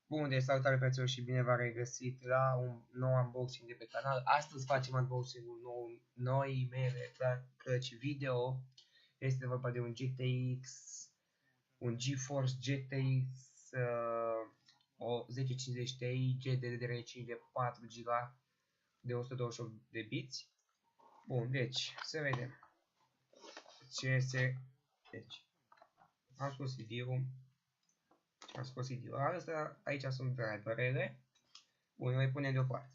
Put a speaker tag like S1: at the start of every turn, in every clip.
S1: Bun, deci salutare frăților și bine v-am regăsit la un nou unboxing de pe canal. Astăzi facem unboxing-ul noi mele plăci video. Este vorba de un GTX, un GeForce GTX 1050 Ti GDDR5 de 4 GB de 128 de biți. Bun, deci, să vedem ce este. Deci, am scos CD-ul. Am scos CD-ul. Asta, aici sunt driverele. Bun, le punem deoparte.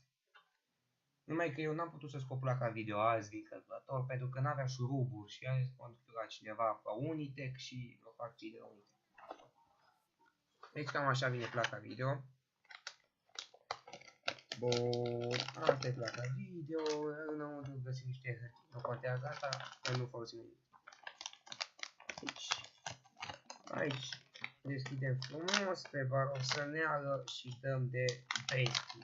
S1: Numai că eu n-am putut să scot placa video azi din calculator pentru că n-aveam șuruburi și am zis că mă duc la cineva la Unitec și o fac cei de la Unitec. Deci cam așa vine placa video. Bun, asta e placa video. Înăuntru găsim niște hârtii. Nu contează asta, că nu folosim nimic. Deci, aici deschidem frumos pe barosăneală și dăm de basic.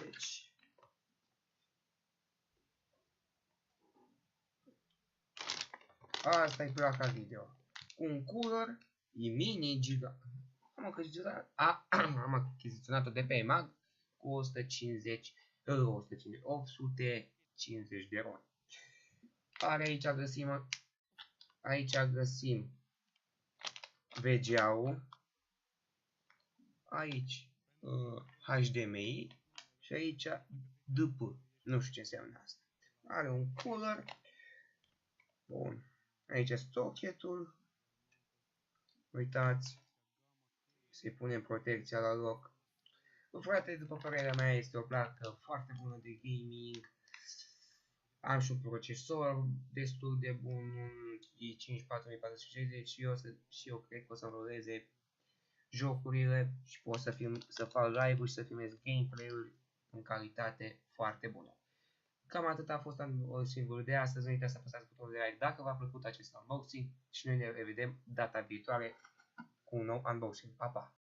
S1: Deci, asta e placa video. Un cooler, e mini giga. Am achiziționat-o de pe Mag cu 850 de RON. Aici găsim VGA-ul, aici HDMI și aici DP. Nu știu ce înseamnă asta. Are un cooler. Bun. Aici socketul. Uitați. Se pune protecția la loc. Frate, după părerea mea, este o placă foarte bună de gaming. Am și un procesor destul de bun, un i5 4460 și eu cred că o să ruleze jocurile și pot să fac live-uri și să filmez gameplay-uri în calitate foarte bună. Cam atât a fost unboxing-ul de astăzi. Nu uitați să apăsați butonul de like dacă v-a plăcut acest unboxing și noi ne revedem data viitoare cu un nou unboxing. Pa, pa!